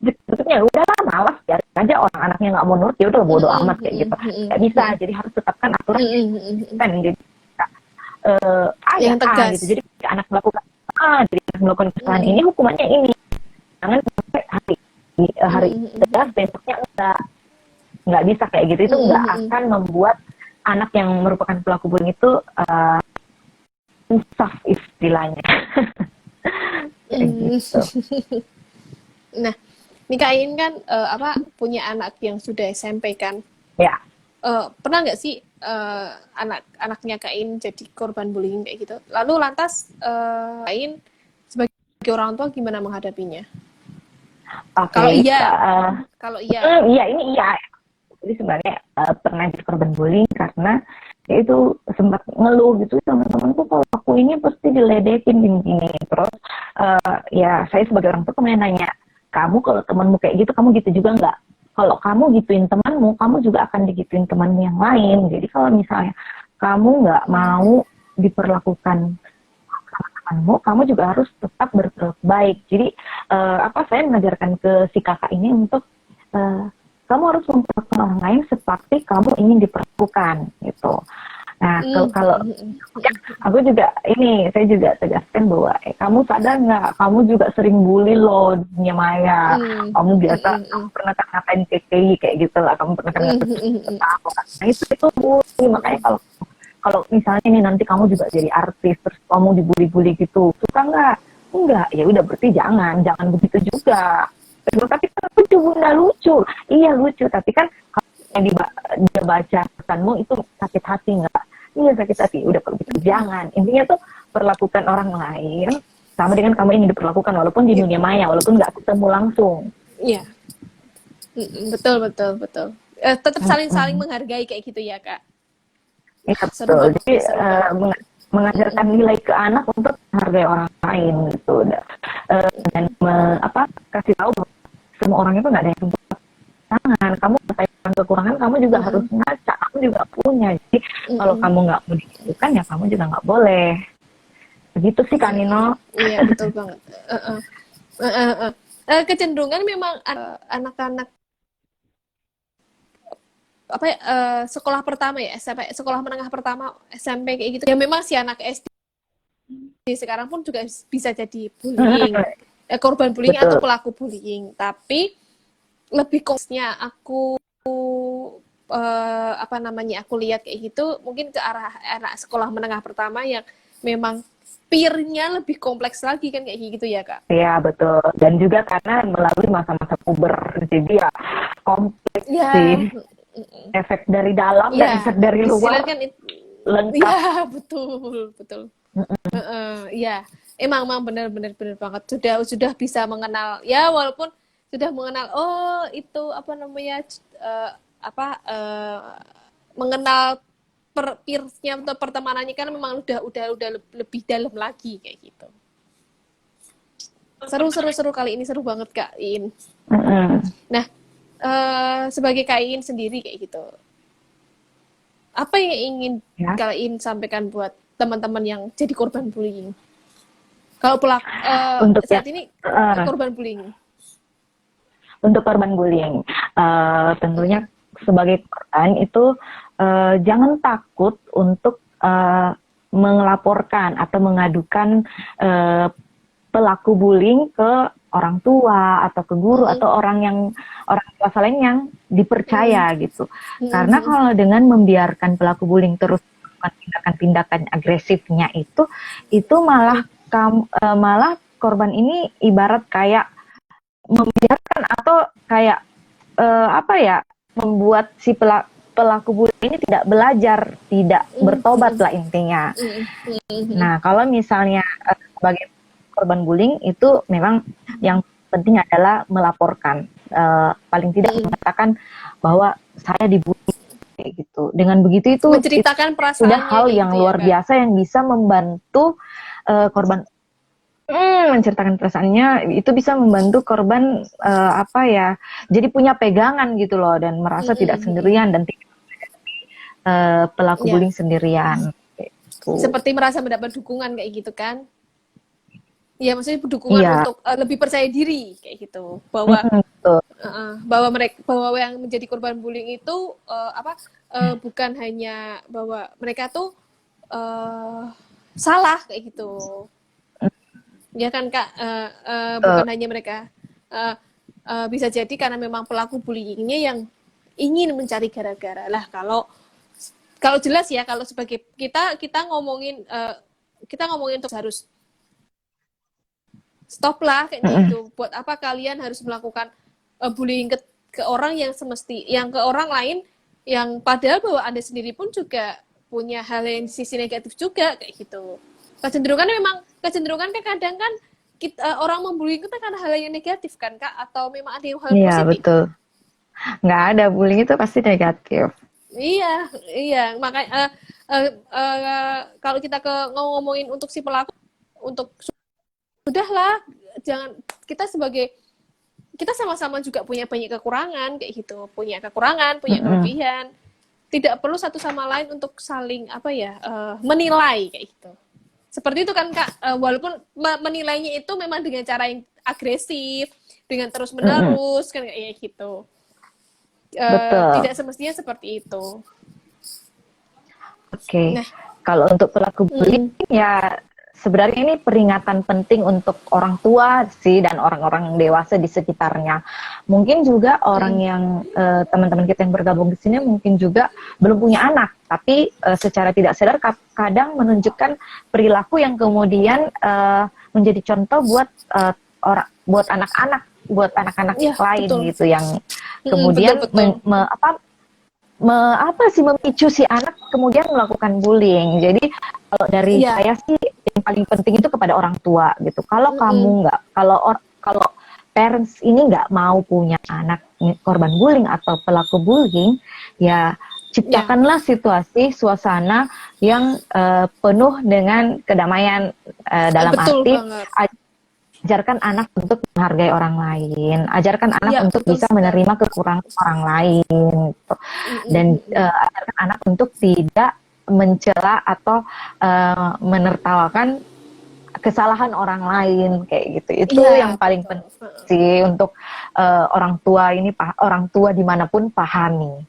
berikutnya udahlah malas biarin aja orang anaknya nggak mau nurut ya udah bodo amat kayak gitu. Nggak bisa, jadi harus tetapkan aturan kan jadi yang tegas gitu. Jadi anak melakukan kesalahan ini hukumannya ini. Jangan sampai hari tegas besoknya nggak bisa kayak gitu. Itu nggak akan membuat anak yang merupakan pelaku bullying itu insaf istilahnya. Gitu. Nah, ini Kak Iin kan punya anak yang sudah SMP kan? Ya. Pernah nggak sih anaknya Kak Iin jadi korban bullying kayak gitu? Lalu lantas Kak Iin sebagai orang tua gimana menghadapinya? Okay. Kalau iya, iya ini iya. Jadi sebenarnya pernah jadi korban bullying karena ya itu sempat ngeluh gitu sama temanku kalau aku ini pasti diledekin gini. Terus ya saya sebagai orang tua kemudian nanya, kamu kalau temanmu kayak gitu kamu gitu juga nggak? Kalau kamu gituin temanmu, kamu juga akan digituin temanmu yang lain. Jadi kalau misalnya kamu nggak mau diperlakukan kamu juga harus tetap berbuat baik. Jadi saya mengajarkan ke si kakak ini untuk kamu harus memperlakukan orang lain seperti kamu ingin diperlakukan gitu. Nah kalau aku juga saya juga tegaskan bahwa kamu sadar nggak, kamu juga sering bully loh dunia maya. Kamu biasa pernah ngatain KKI kayak gitu lah, kamu pernah ngatain nah itu bully. Makanya kalau misalnya nih nanti kamu juga jadi artis terus kamu dibully-bully gitu, suka nggak? Enggak, ya udah berarti jangan begitu juga. Tapi kan lucu, bunda lucu. Iya lucu, tapi kan kalau yang dia baca pesanmu itu sakit hati nggak? Iya sakit hati, udah kalau gitu jangan. Intinya tuh perlakukan orang lain sama dengan kamu ingin diperlakukan walaupun di dunia maya, walaupun nggak ketemu langsung. Iya, betul. Tetap saling menghargai kayak gitu ya Kak. Ya, betul. Jadi mengajarkan nilai ke anak untuk menghargai orang lain gitu, dan kasih tahu bahwa semua orang itu nggak ada yang sempurna. Kamu kekurangan kamu juga harus ngaca, kamu juga punya. Jadi kalau kamu nggak mau digitukan ya kamu juga nggak boleh. Begitu sih Kak Nino. Iya, betul banget. Kecenderungan memang anak-anak apa ya, sekolah pertama ya, SMP, sekolah menengah pertama, SMP kayak gitu. Ya memang si anak SD sekarang pun juga bisa jadi bullying, korban bullying Betul. atau pelaku bullying. Tapi lebih konsnya aku apa namanya, aku lihat kayak gitu mungkin ke arah anak sekolah menengah pertama yang memang peer-nya lebih kompleks lagi kan kayak gitu ya Kak. Iya betul, dan juga karena melalui masa-masa puber, jadi ya kompleks sih, efek dari dalam dan efek dari luar kan lengkap. Iya betul. Iya, emang benar banget, sudah bisa mengenal ya, walaupun sudah mengenal itu apa namanya, mengenal peersnya atau pertemanannya kan memang udah lebih dalam lagi kayak gitu. Seru kali ini, seru banget Kak In. Nah, sebagai Kak In sendiri kayak gitu, apa yang ingin Kak In sampaikan buat teman-teman yang jadi korban bullying? Kalau pelaku saat ini korban bullying. Untuk korban bullying, tentunya sebagai korban itu jangan takut untuk melaporkan atau mengadukan pelaku bullying ke orang tua atau ke guru atau orang dewasa lain yang dipercaya gitu. Karena kalau dengan membiarkan pelaku bullying terus melakukan tindakan-tindakan agresifnya itu malah korban ini ibarat kayak membiarkan atau kayak membuat si pelaku bullying ini tidak belajar, tidak bertobat lah intinya. Nah, kalau misalnya sebagai korban bullying itu memang yang penting adalah melaporkan, paling tidak mengatakan bahwa saya dibully kayak gitu. Dengan begitu itu menceritakan perasaan sudah hal yang luar biasa yang bisa membantu korban menceritakan perasaannya, itu bisa membantu korban jadi punya pegangan gitu loh, dan merasa tidak sendirian dan tidak pelaku bullying sendirian gitu. Seperti merasa mendapat dukungan kayak gitu kan. Ya, maksudnya dukungan untuk lebih percaya diri kayak gitu, bahwa bahwa yang menjadi korban bullying itu bukan hanya bahwa mereka tuh salah kayak gitu. Ya kan Kak, bukan hanya mereka, bisa jadi karena memang pelaku bullyingnya yang ingin mencari gara-gara lah. Kalau jelas ya, kalau sebagai kita ngomongin untuk harus stop lah kayak gitu. Buat apa kalian harus melakukan bullying ke orang yang ke orang lain, yang padahal bahwa Anda sendiri pun juga punya hal yang sisi negatif juga kayak gitu. Kecenderungan kan kadang kan orang membully kita karena hal yang negatif kan Kak, atau memang ada hal positif? Iya betul, nggak ada bullying itu pasti negatif. Iya makanya kalau kita ngomongin untuk si pelaku, untuk sudahlah, jangan, kita sama-sama juga punya banyak kekurangan kayak gitu, punya kelebihan, tidak perlu satu sama lain untuk saling menilai kayak gitu. Seperti itu kan Kak, walaupun menilainya itu memang dengan cara yang agresif, dengan terus-menerus kan kayak gitu. Tidak semestinya seperti itu. Oke. Nah, kalau untuk pelaku bullying ya sebenarnya ini peringatan penting untuk orang tua sih dan orang-orang dewasa di sekitarnya. Mungkin juga orang yang teman-teman kita yang bergabung di sini mungkin juga belum punya anak, tapi secara tidak sadar kadang menunjukkan perilaku yang kemudian menjadi contoh buat anak-anak lain betul. Gitu yang kemudian memicu si anak kemudian melakukan bullying. Jadi kalau dari saya sih yang paling penting itu kepada orang tua gitu. Kalau kamu kalau parents ini nggak mau punya anak korban bullying atau pelaku bullying, ya ciptakanlah situasi suasana yang penuh dengan kedamaian dalam arti ajarkan anak untuk menghargai orang lain, ajarkan anak Iya, untuk betul bisa sekali. menerima kekurangan orang lain, gitu. Dan ajarkan anak untuk tidak mencela atau menertawakan kesalahan orang lain kayak gitu. Itu Iya, yang paling betul. penting sih untuk orang tua ini, orang tua dimanapun pahami.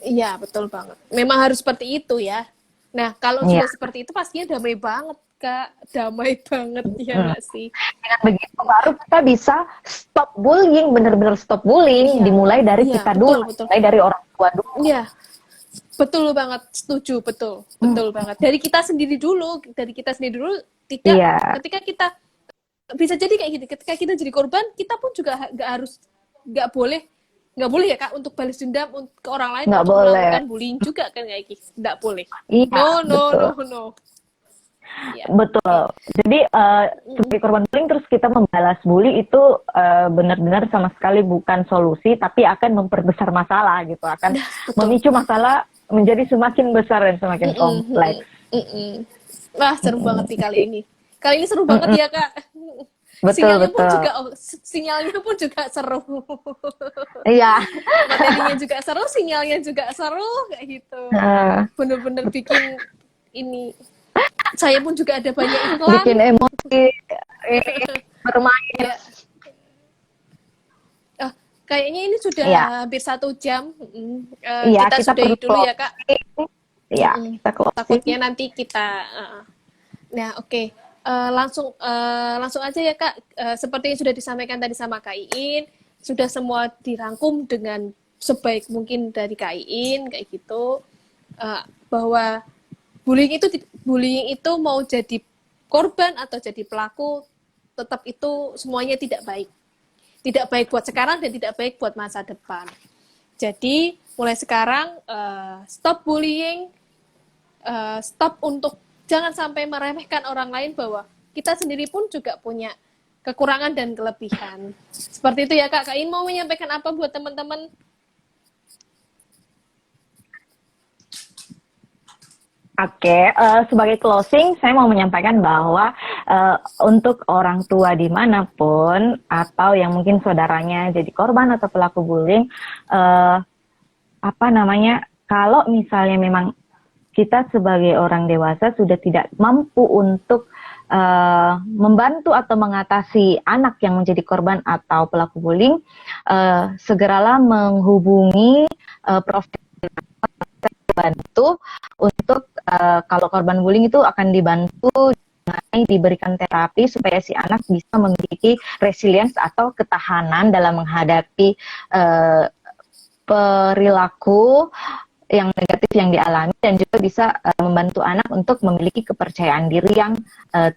Iya, betul banget. Memang harus seperti itu ya. Nah, kalau Iya. sudah seperti itu pastinya damai banget, Kak. Damai banget, ya Hmm. nggak sih? Dengan begitu baru kita bisa stop bullying, benar-benar stop bullying. Iya, Dimulai dari iya, kita betul, dulu, betul. dimulai dari orang tua dulu. Iya, betul banget. Setuju, betul. Betul banget. Dari kita sendiri dulu, tidak, Iya, ketika kita, bisa jadi kayak gitu, ketika kita jadi korban, kita pun juga nggak boleh ya Kak, untuk balas dendam ke orang lain, nggak untuk boleh. melakukan bullying juga kan kayak gitu. Nggak boleh. Iya, No, no, betul. no, no. Ya. Betul. Jadi sebagai korban bullying terus kita membalas bully itu benar-benar sama sekali bukan solusi, tapi akan memperbesar masalah gitu, akan Betul. memicu masalah menjadi semakin besar dan semakin kompleks. Wah, seru banget nih kali ini. Kali ini seru banget ya Kak. Betul, betul. Sinyalnya pun juga seru. Iya. Materinya juga seru, sinyalnya juga seru kayak gitu. Bener-bener bikin ini. Saya pun juga ada banyak iklan. Bikin emosi, bermain. Ya. Kayaknya ini sudah hampir 1 jam. Kita sudahi dulu ya Kak. Iya, kita closing. Takutnya nanti kita. Nah, oke. Langsung aja ya Kak. Seperti yang sudah disampaikan tadi sama Kak Iin, sudah semua dirangkum dengan sebaik mungkin dari Kak Iin kayak gitu. Bahwa bullying itu mau jadi korban atau jadi pelaku, tetap itu semuanya tidak baik. Tidak baik buat sekarang dan tidak baik buat masa depan. Jadi mulai sekarang stop bullying, stop untuk jangan sampai meremehkan orang lain, bahwa kita sendiri pun juga punya kekurangan dan kelebihan. Seperti itu ya Kak. Kak In mau menyampaikan apa buat teman-teman? Oke, sebagai closing, saya mau menyampaikan bahwa untuk orang tua dimanapun, atau yang mungkin saudaranya jadi korban atau pelaku bullying, kalau misalnya memang kita sebagai orang dewasa sudah tidak mampu untuk membantu atau mengatasi anak yang menjadi korban atau pelaku bullying, segeralah menghubungi profesional bantu untuk kalau korban bullying itu akan dibantu diberikan terapi supaya si anak bisa memiliki resilience atau ketahanan dalam menghadapi perilaku yang negatif yang dialami, dan juga bisa membantu anak untuk memiliki kepercayaan diri yang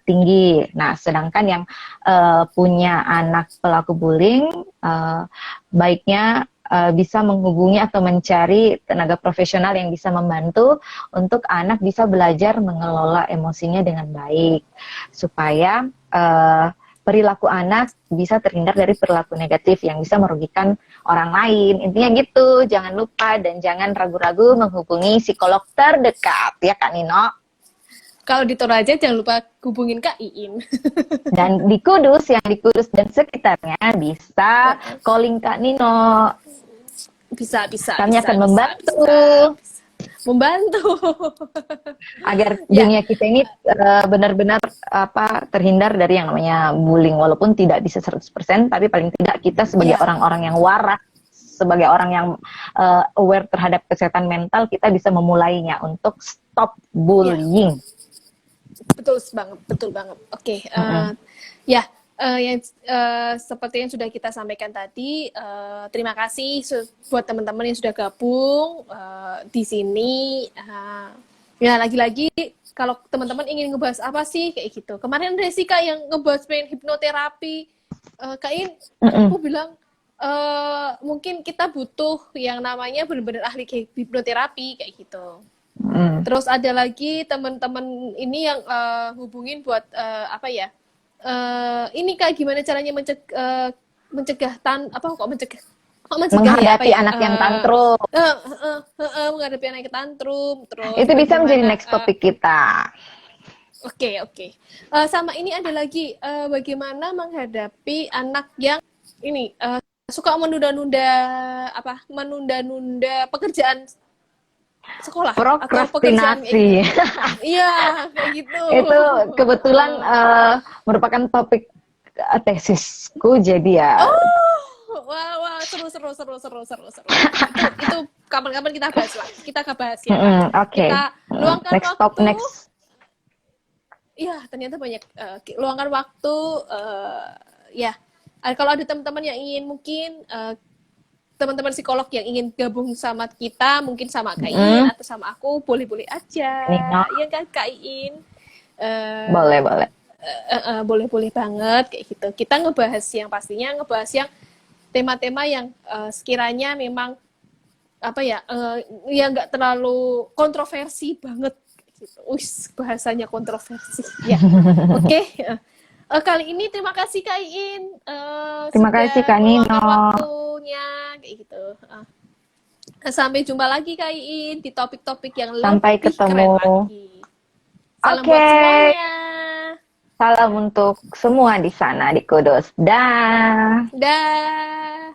tinggi. Nah, sedangkan yang punya anak pelaku bullying, baiknya bisa menghubungi atau mencari tenaga profesional yang bisa membantu untuk anak bisa belajar mengelola emosinya dengan baik, supaya perilaku anak bisa terhindar dari perilaku negatif yang bisa merugikan orang lain. Intinya gitu, jangan lupa dan jangan ragu-ragu menghubungi psikolog terdekat, ya Kak Nino. Kalau di Toraja jangan lupa hubungin Kak Iin. Dan di Kudus, yang di Kudus dan sekitarnya bisa calling Kak Nino. Bisa. Kami akan membantu. Agar dunia kita ini benar-benar terhindar dari yang namanya bullying, walaupun tidak bisa 100%, tapi paling tidak kita sebagai orang-orang yang waras, sebagai orang yang aware terhadap kesehatan mental, kita bisa memulainya untuk stop bullying. Betul banget. Oke. Seperti yang sudah kita sampaikan tadi, terima kasih buat teman-teman yang sudah gabung di sini. Ya, lagi-lagi kalau teman-teman ingin ngebahas apa sih kayak gitu. Kemarin ada sih Kak yang ngebahas pengen hipnoterapi. Kak In, aku bilang mungkin kita butuh yang namanya benar-benar ahli hipnoterapi kayak gitu. Terus ada lagi teman-teman ini yang hubungin buat ini Kak, gimana caranya mencegah menghadapi anak yang tantrum. Menghadapi anak yang tantrum. Terus itu bisa menjadi next topik kita. Oke, oke. Sama ini ada lagi, bagaimana menghadapi anak yang ini suka menunda-nunda menunda-nunda pekerjaan sekolah atau pekerjaan kayak gitu. Prokrastinasi. Iya, kayak gitu. Itu kebetulan merupakan topik tesisku, jadi ya. Wah, wah, seru, seru, seru, seru, seru, seru. Itu kapan-kapan kita bahas lah. Kita bahas ya. Oke. Kita luangkan Next waktu. stop next. Iya, ternyata banyak luangkan waktu. Ya, kalau ada teman-teman yang ingin mungkin teman-teman psikolog yang ingin gabung sama kita, mungkin sama Kak Iin atau sama aku, boleh-boleh aja. Iya kan Kak Iin? Boleh, boleh. Boleh-boleh banget kayak gitu. Kita ngebahas yang pastinya ngebahas yang tema-tema yang sekiranya memang apa ya, yang nggak terlalu kontroversi banget gitu. Bahasanya kontroversi. Ya. Oke. Kali ini terima kasih Kak Iin. Terima kasih Kak Nino. Waktunya kayak gitu. Sampai jumpa lagi Kak Iin di topik-topik yang sampai lebih ketemu. Keren lagi. Salam Oke. buat semuanya. Salam untuk semua di sana di Kudus. Dah. Dah.